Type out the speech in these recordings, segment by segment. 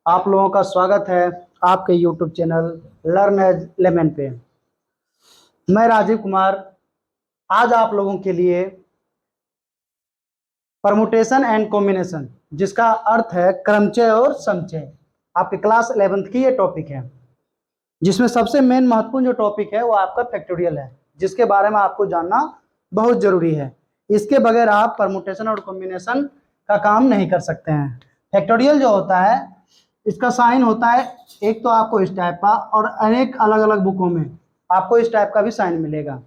आप लोगों का स्वागत है आपके YouTube channel learn age lemon पे। मैं राजीव कुमार आज आप लोगों के लिए परमुटेशन एंड कॉम्बिनेशन, जिसका अर्थ है क्रमचय और समचय, आपके क्लास 11th की ये टॉपिक है, जिसमें सबसे मेन महत्वपूर्ण जो टॉपिक है वो आपका फैक्टोरियल है, जिसके बारे में आपको जानना बहुत जरूरी है। इसके बगैर आप परमुटेशन और कॉम्बिनेशन का काम नहीं कर सकते हैं। फैक्टोरियल जो होता है, इसका साइन होता है एक तो आपको इस टाइप का, और अनेक अलग अलग बुकों में आपको इस टाइप का भी साइन मिलेगा।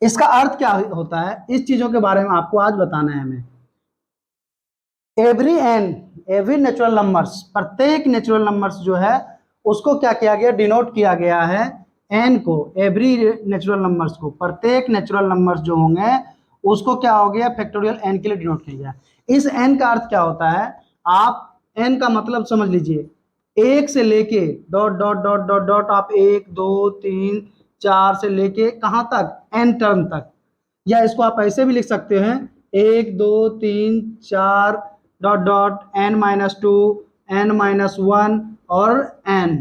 इसका अर्थ क्या होता है, इस चीजों के बारे में आपको आज बताना है हमें। एवरी नेचुरल नंबर्स, प्रत्येक नेचुरल नंबर्स जो है उसको क्या किया गया, डिनोट किया गया है एन को। एवरी नेचुरल नंबर्स को, प्रत्येक नेचुरल नंबर्स जो होंगे उसको क्या हो गया, फैक्टोरियल एन के लिए डिनोट किया गया। इस एन का अर्थ क्या होता है, आप एन का मतलब समझ लीजिए, एक से लेके dot dot dot dot dot, आप 1 2 3 4 से लेके कहां तक, एन टर्म तक। या इसको आप ऐसे भी लिख सकते हैं, 1 2 3 4 डॉट डॉट n-2 n-1 और n।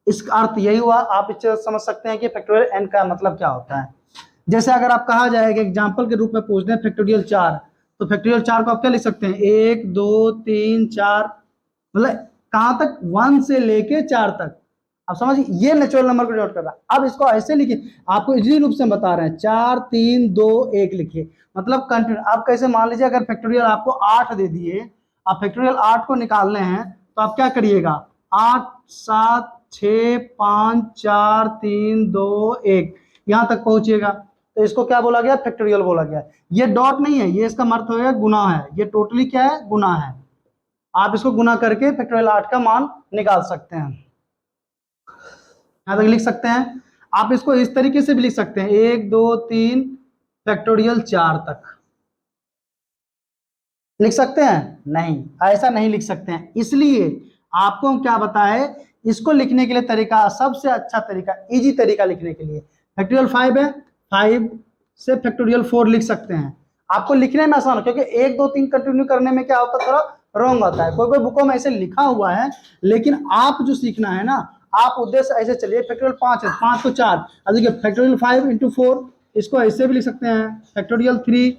इसका अर्थ यही हुआ। आप इससे समझ सकते हैं कि फैक्टोरियल n का मतलब क्या होता है। जैसे अगर आप कहा जाएगा एग्जाम्पल के रूप में पूछते हैं फैक्टोरियल 4, तो फैक्टोरियल 4 को आप क्या लिख सकते हैं, 1 2 3 4, मतलब कहां तक, 1 से लेके 4 तक। अब समझिए, ये नेचुरल नंबर को डिनोट कर रहा है। अब इसको ऐसे लिखिए, आपको इजी रूप से बता रहे हैं, 4 3 2 1 लिखिए, मतलब कंटिन्यू। आप कैसे, मान लीजिए अगर फैक्टोरियल आपको 8 दे दिए, आप फैक्टोरियल 8 को निकालने हैं, तो आप क्या करिएगा, 8 7 6 5 4 3 2 1 यहां तक पहुंचिएगा। तो इसको क्या बोला गया, फैक्टोरियल बोला गया। ये डॉट नहीं है, ये इसका अर्थ होगा गुना है। ये टोटली क्या है, गुना है। आप इसको गुना करके फैक्टोरियल 8 का मान निकाल सकते हैं। यहां तक लिख सकते हैं। आप इसको इस तरीके से भी लिख सकते हैं, 1 2 3 फैक्टोरियल 4 तक लिख सकते हैं। नहीं, ऐसा नहीं लिख सकते हैं। इसलिए आपको हम क्या बताए, इसको लिखने के लिए तरीका, सबसे अच्छा तरीका, इजी तरीका लिखने के लिए फैक्टोरियल 5 है। 5 से फैक्टोरियल 4 लिख सकते हैं। आपको लिखने में आसान हो, क्योंकि 1 2 3 कंटिन्यू करने में क्या होता है, थोड़ा रॉन्ग होता है। कोई कोई बुकों में ऐसे लिखा हुआ है, लेकिन आप जो सीखना है ना, आप उद्देश्य ऐसे चलिए, फैक्टोरियल 5 है, 5 को 4, अब देखिए फैक्टोरियल 5 इंटू 4, इसको ऐसे भी लिख सकते हैं, factorial 3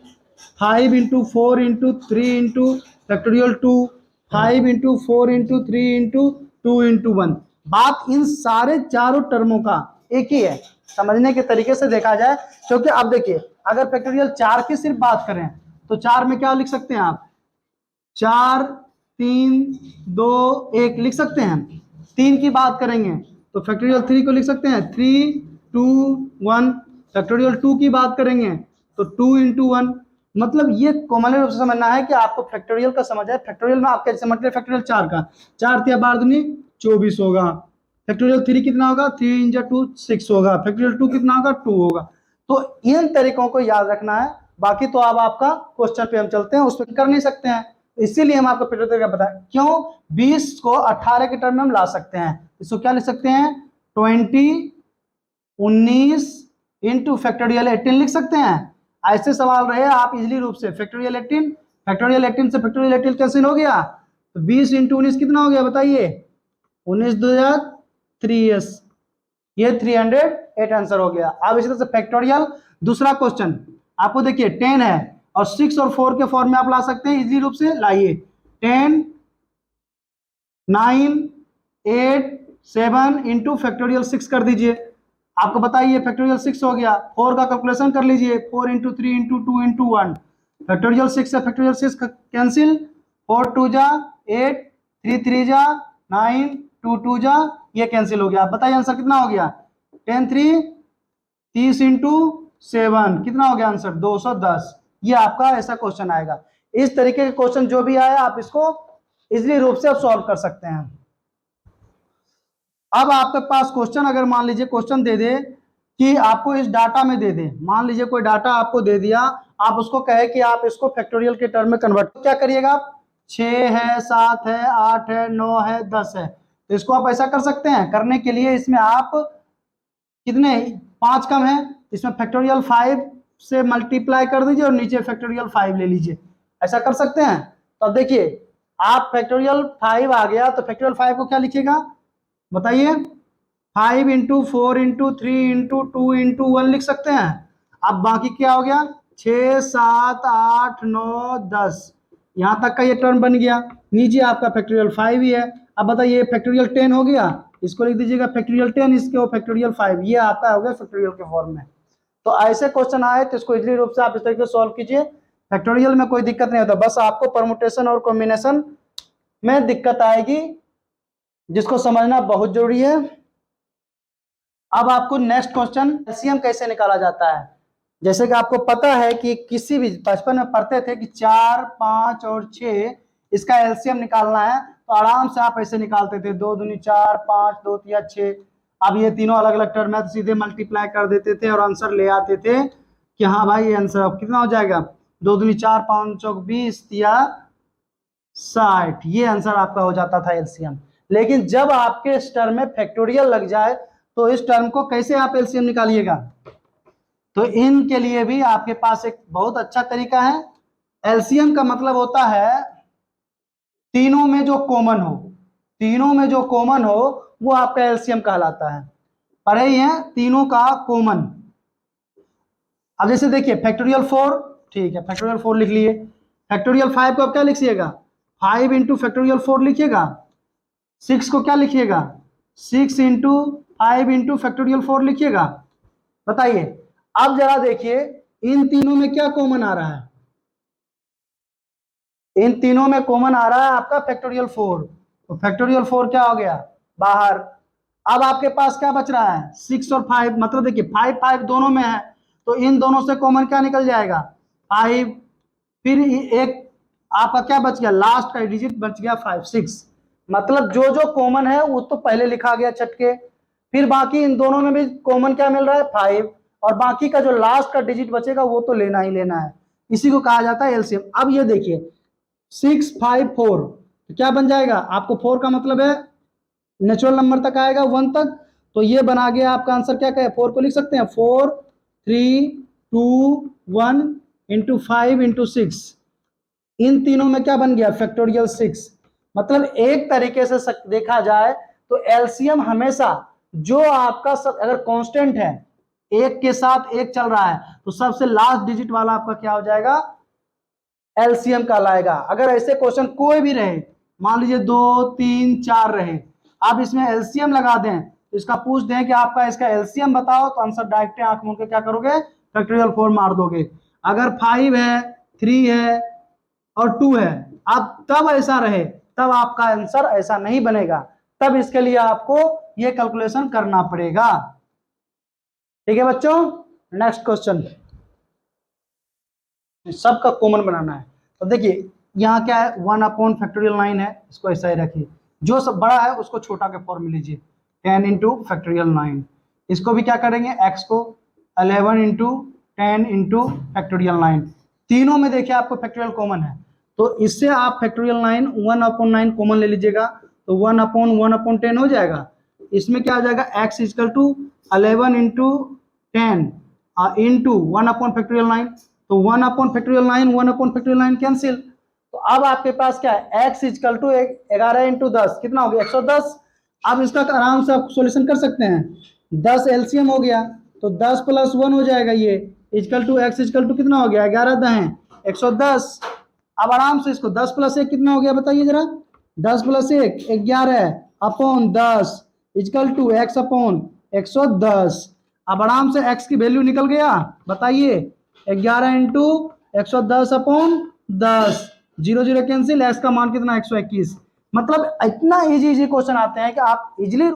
5 into 4 into 3 into factorial 2, 5 into 4 into 3 into 2 into 1। बात इन सारे चारों टर्मों का एक ही है, समझने के तरीके से देखा जाए। क्योंकि अब देखिए, अगर फैक्टोरियल 4 की सिर्फ बात करें, तो 4 में क्या लिख सकते हैं आप, 4 3 2 1 लिख सकते हैं। 3 की बात करेंगे तो फैक्टोरियल 3 को लिख सकते हैं, 3 2 1। फैक्टोरियल 2 की बात करेंगे तो 2 इंटू 1। मतलब ये कॉमन रूप से समझना है कि आपको फैक्टोरियल का समझ है। फैक्टोरियल में आप कैसे समझ रहे हैं, फैक्टोरियल 4 का, 4 तिया 12 दूनी 24 होगा। फैक्टोरियल 3 कितना होगा, 3 इंजा 2 6 होगा। फैक्टोरियल 2 कितना होगा, 2 होगा। तो इन तरीकों को याद रखना है। बाकी तो अब आपका क्वेश्चन पे हम चलते हैं, उस पर कर नहीं सकते हैं, इसीलिए हम आपको फैक्टोरियल तरीका बताएं। क्यों, 20 को 18 के टर्म में हम ला सकते हैं। इसको क्या लिख सकते हैं, 20 19 इंटू फैक्टोरियल 18 लिख सकते हैं। ऐसे सवाल रहे आप इजिली रूप से, फैक्टोरियल 18, फैक्टोरियल 18 से फैक्टोरियल 18 कैंसिल हो गया, तो 20 इंटू 19 कितना हो गया बताइए, 19 2 3s, ये 308 आंसर हो गया। अब इसी तरह से फैक्टोरियल दूसरा क्वेश्चन आपको देखिए, 10 है और 6 और 4 के फॉर्म में आप ला सकते हैं, इजी रूप से लाइए। 10 9 8 7 इंटू फैक्टोरियल 6 कर दीजिए, आपको बताइए फैक्टोरियल 6 हो गया। 4 का कैलकुलेशन कर लीजिए, 4 इंटू 3 इंटू 2 इंटू 1, फैक्टोरियल 6 से फैक्टोरियल 6 कैंसिल, 4 2 जा 8, 3 3 जा 9, 2 2 जा, ये कैंसिल हो गया। बताइए आंसर कितना हो गया, 10 3 30 इंटू 7 कितना हो गया आंसर, 210। ये आपका ऐसा क्वेश्चन आएगा। इस तरीके के क्वेश्चन जो भी आया, आप इसको इजिली रूप से आप सॉल्व कर सकते हैं। अब आपके पास क्वेश्चन, अगर मान लीजिए क्वेश्चन दे दे कि आपको इस डाटा में दे दे, मान लीजिए कोई डाटा आपको दे दिया, आप उसको कहे कि आप इसको फैक्टोरियल के टर्म में कन्वर्ट, क्या करिएगा आप, 6 है 7 है 8 है 9 है 10 है, तो इसको आप ऐसा कर सकते हैं। करने के लिए इसमें आप कितने, 5 कम है, इसमें फैक्टोरियल 5 से मल्टीप्लाई कर दीजिए और नीचे फैक्टोरियल 5 ले लीजिए, ऐसा कर सकते हैं। तो अब देखिए, आप फैक्टोरियल 5 आ गया तो फैक्टोरियल 5 को क्या लिखिएगा बताइए, 5 इंटू 4 इंटू 3 इंटू 2 इंटू 1 लिख सकते हैं। अब बाकी क्या हो गया, 6 7 8 9 10, यहां तक का ये टर्म बन गया, नीचे आपका फैक्टोरियल 5 ही है। अब बताइए फैक्टोरियल 10 हो गया, इसको लिख दीजिएगा फैक्टोरियल 10, इसके फैक्टोरियल 5, ये आपका हो गया फैक्टोरियल के फॉर्म में। तो ऐसे क्वेश्चन आए तो इसको इजीली रूप से आप इस तरीके से सॉल्व कीजिए, फैक्टोरियल में कोई दिक्कत नहीं होता, बस आपको परमुटेशन और कॉम्बिनेशन में दिक्कत आएगी, जिसको समझना बहुत जरूरी है। अब आपको नेक्स्ट क्वेश्चन, एलसीएम कैसे निकाला जाता है। जैसे कि आपको पता है कि किसी भी बचपन में पढ़ते थे कि 4 5 और 6 इसका एलसीएम निकालना है, तो आराम से आप ऐसे निकालते थे, 2 दूनी 4 5 2 3 6। अब ये तीनों अलग अलग टर्म है तो सीधे मल्टीप्लाई कर देते थे और आंसर ले आते थे कि हाँ भाई ये आंसर अब कितना हो जाएगा, 2 दूनी 4 5 चौक 20 या 60, ये आंसर आपका हो जाता था एलसीएम। लेकिन जब आपके इस टर्म में फैक्टोरियल लग जाए तो इस टर्म को कैसे आप एलसीएम निकालिएगा, तो इनके लिए भी आपके पास एक बहुत अच्छा तरीका है। एलसीएम का मतलब होता है तीनों में जो कॉमन हो, तीनों में जो कॉमन हो वो आपका एलसीएम कहलाता है। पढ़े ही हैं तीनों का कॉमन। अब जैसे देखिए फैक्टोरियल 4, ठीक है फैक्टोरियल 4 लिख लिए, फैक्टोरियल 5 को आप क्या लिखिएगा, 5 इंटू फैक्टोरियल 4 लिखिएगा, 6 को क्या लिखिएगा, 6 इंटू 5 इंटू फैक्टोरियल 4 लिखिएगा। बताइए अब जरा देखिए इन तीनों में क्या कॉमन आ रहा है, इन तीनों में कॉमन आ रहा है आपका फैक्टोरियल 4, तो फैक्टोरियल 4 क्या हो गया बाहर। अब आपके पास क्या बच रहा है 6 और 5, मतलब देखिए 5 5 दोनों में है, तो इन दोनों से कॉमन क्या निकल जाएगा 5, फिर एक आपका क्या बच गया, लास्ट का डिजिट बच गया 5 6, मतलब जो जो कॉमन है वो तो पहले लिखा गया छटके, फिर बाकी इन दोनों में भी कॉमन क्या मिल रहा है 5, और बाकी का जो लास्ट का डिजिट बचेगा वो तो लेना ही लेना है, इसी को कहा जाता है एलसीएम। अब ये देखिए 6 5 4, तो क्या बन जाएगा, आपको 4 का मतलब है नेचुरल नंबर तक आएगा 1 तक, तो ये बना गया आपका आंसर, क्या कहे 4 को लिख सकते हैं 4 3 2 1 इंटू 5 इंटू 6, इन तीनों में क्या बन गया फैक्टोरियल 6। मतलब एक तरीके से देखा जाए तो एलसीएम हमेशा जो आपका अगर कांस्टेंट है, एक के साथ एक चल रहा है, तो सबसे लास्ट डिजिट वाला आपका क्या हो जाएगा एलसीएम कहलाएगा। अगर ऐसे क्वेश्चन कोई भी रहे, मान लीजिए 2 3 4 रहे, आप इसमें एलसीएम लगा दें, तो इसका पूछ दें कि आपका इसका एलसीएम बताओ, तो आंसर डायरेक्ट आंख मूंद के क्या करोगे फैक्टोरियल 4 मार दोगे। अगर 5 है 3 है और 2 है, अब तब ऐसा रहे तब आपका आंसर ऐसा नहीं बनेगा, तब इसके लिए आपको ये कैलकुलेशन करना पड़ेगा। ठीक है बच्चों, नेक्स्ट क्वेश्चन, सबका कॉमन बनाना है। तो देखिए यहाँ क्या है 1 अपॉन फैक्टोरियल 9 है, इसको ऐसा ही रखिए, जो सब बड़ा है उसको छोटा के फॉर्म में लीजिए, 10 इंटू फैक्टोरियल 9, इसको भी क्या करेंगे x को 11 इंटू 10 इंटू फैक्टोरियल 9, तीनों में देखिए आपको फैक्टोरियल कॉमन है, तो इससे आप फैक्टोरियल 9 1 अपॉन 9 कॉमन ले लीजिएगा, तो 1 अपॉन 10 हो जाएगा। इसमें क्या हो जाएगा x equal to 11 into 10 into 1 upon factorial 9, तो 1 upon factorial 9 1 upon factorial 9 cancel, तो अब आपके पास क्या है x इक्वल टू 11 इंटू 10 कितना हो गया 110। अब इसका आराम से आप सोल्यूशन कर सकते हैं, 10 एलसीएम हो गया, तो 10 प्लस 1 हो जाएगा, ये equal to x equal to कितना हो गया 11 10 110। अब आराम से इसको 10 प्लस 1 कितना हो गया बताइए जरा, 10 plus 1 11 upon 10 equal to x upon 110। अब आराम से x की वैल्यू निकल गया, बताइए 11 इंटू 110 अपॉन 10, 0 0 कैंसिल, x का मान कितना 121। मतलब इतना इजी क्वेश्चन आते हैं कि आप इजिली